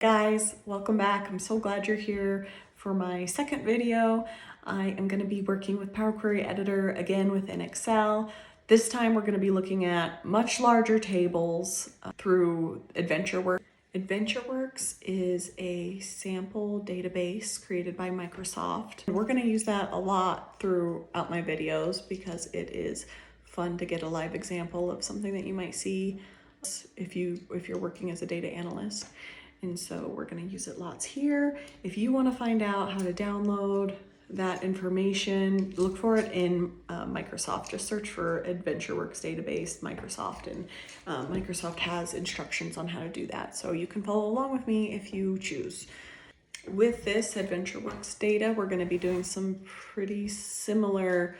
Guys, welcome back. I'm so glad you're here for my second video. I am going to be working with Power Query Editor again within Excel. This time we're going to be looking at much larger tables through AdventureWorks. AdventureWorks is a sample database created by Microsoft. We're going to use that a lot throughout my videos because it is fun to get a live example of something that you might see if you're working as a data analyst. And so we're going to use it lots here. If you want to find out how to download that information, look for it in Microsoft. Just search for AdventureWorks database, Microsoft, and Microsoft has instructions on how to do that. So you can follow along with me if you choose. With this AdventureWorks data, we're going to be doing some pretty similar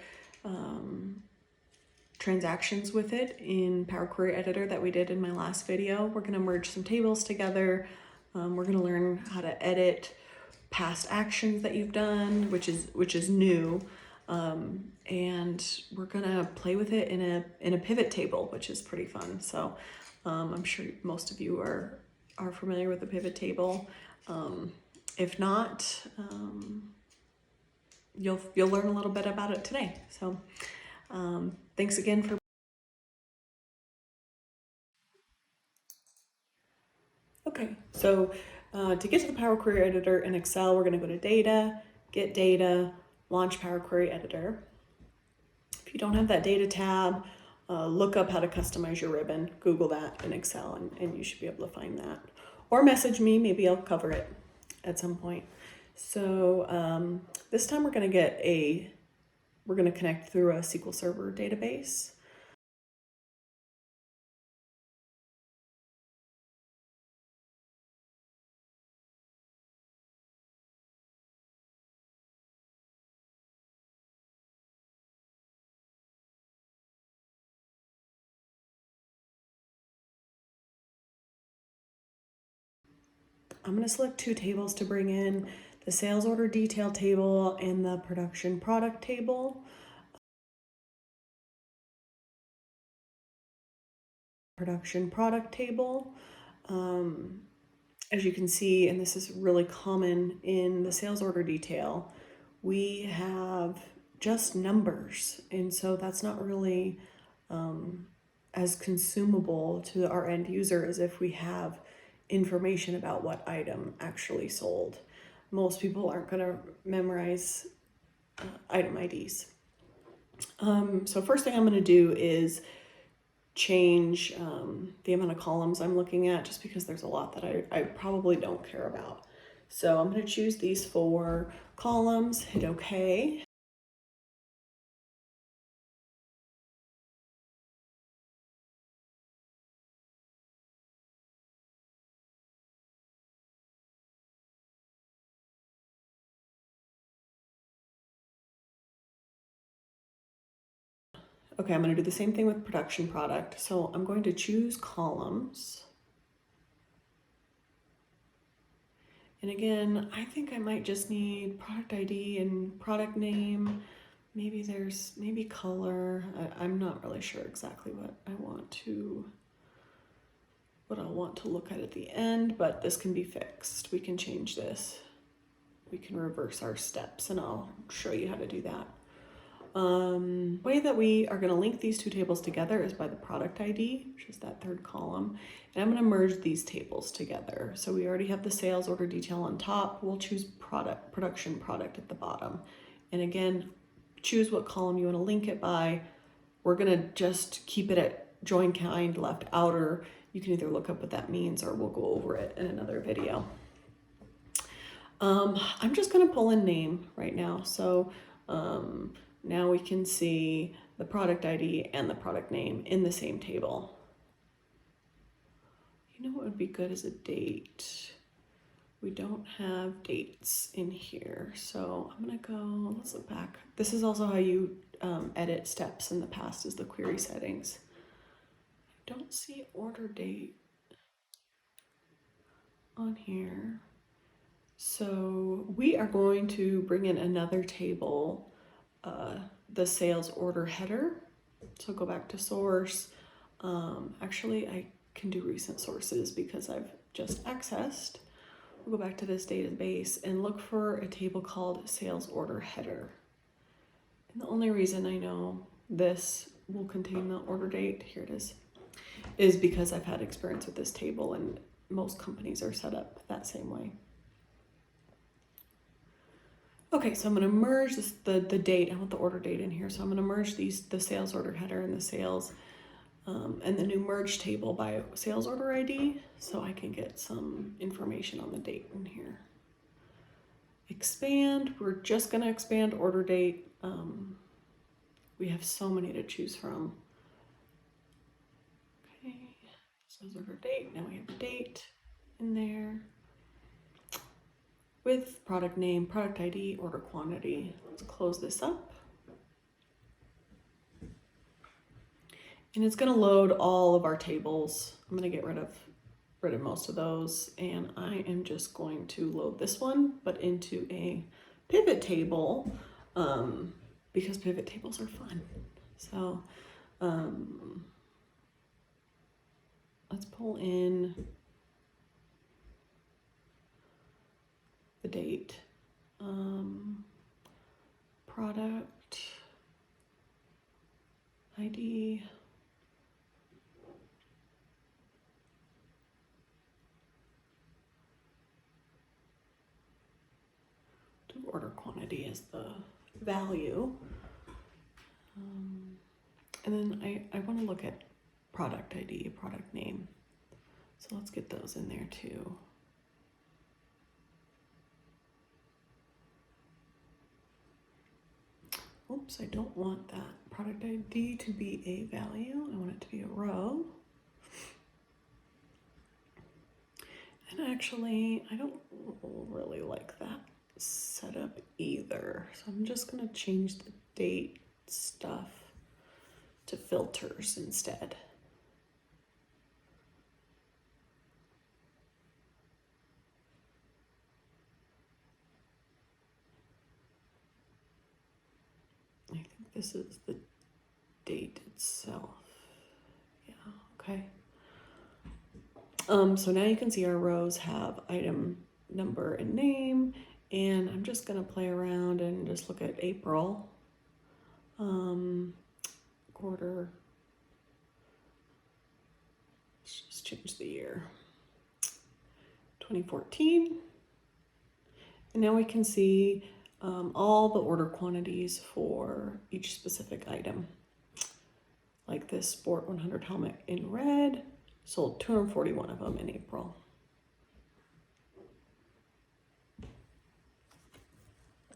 transactions with it in Power Query Editor that we did in my last video. We're going to merge some tables together. We're going to learn how to edit past actions that you've done, which is new, and we're going to play with it in a pivot table, which is pretty fun. So I'm sure most of you are familiar with the pivot table. If not, you'll learn a little bit about it today. So thanks again for. Okay, so to get to the Power Query Editor in Excel, we're going to go to Data, Get Data, Launch Power Query Editor. If you don't have that Data tab, look up how to customize your ribbon. Google that in Excel, and you should be able to find that. Or message me, maybe I'll cover it at some point. So this time we're going to connect through a SQL Server database. I'm going to select two tables to bring in, the sales order detail table and the production product table. Production product table. As you can see, and this is really common in the sales order detail, we have just numbers. And so that's not really as consumable to our end user as if we have information about what item actually sold. Most people aren't going to memorize item IDs. So first thing I'm going to do is change the amount of columns I'm looking at, just because there's a lot that I probably don't care about. So I'm going to choose these 4 columns, hit OK. Okay, I'm going to do the same thing with production product. So I'm going to choose columns. And again, I think I might just need product ID and product name. Maybe color. I'm not really sure exactly what I want to look at the end, but this can be fixed. We can change this. We can reverse our steps, and I'll show you how to do that. Way that we are going to link these two tables together is by the product ID, which is that 3rd column. And I'm going to merge these tables together. So we already have the sales order detail on top. We'll choose production product at the bottom. And again, choose what column you want to link it by. We're going to just keep it at join kind left outer. You can either look up what that means, or we'll go over it in another video. I'm just going to pull in name right now. So now we can see the product ID and the product name in the same table. You know what would be good is a date. We don't have dates in here. So I'm going to go, let's look back. This is also how you edit steps in the past, is the query settings. I don't see order date on here. So we are going to bring in another table, the sales order header. So go back to source. Actually, I can do recent sources because I've just accessed. we'll go back to this database and look for a table called sales order header. And the only reason I know this will contain the order date, here it is because I've had experience with this table and most companies are set up that same way. Okay, so I'm going to merge the date. I want the order date in here. So I'm going to merge the sales order header and the sales and the new merge table by sales order ID so I can get some information on the date in here. Expand. We're just going to expand order date. We have so many to choose from. Okay, sales order date. Now we have the date in there. With product name, product ID, order quantity. Let's close this up. And it's going to load all of our tables. I'm going to get rid of most of those, and I am just going to load this one, but into a pivot table, because pivot tables are fun. So let's pull in the date, product ID, do order quantity as the value, and then I want to look at product ID, product name, so let's get those in there too. Oops, I don't want that product ID to be a value. I want it to be a row. And actually, I don't really like that setup either. So I'm just going to change the date stuff to filters instead. I think this is the date itself. Yeah, okay. So now you can see our rows have item number and name, and I'm just gonna play around and just look at April, quarter, let's just change the year, 2014. And now we can see all the order quantities for each specific item. Like this Sport 100 helmet in red, sold 241 of them in April.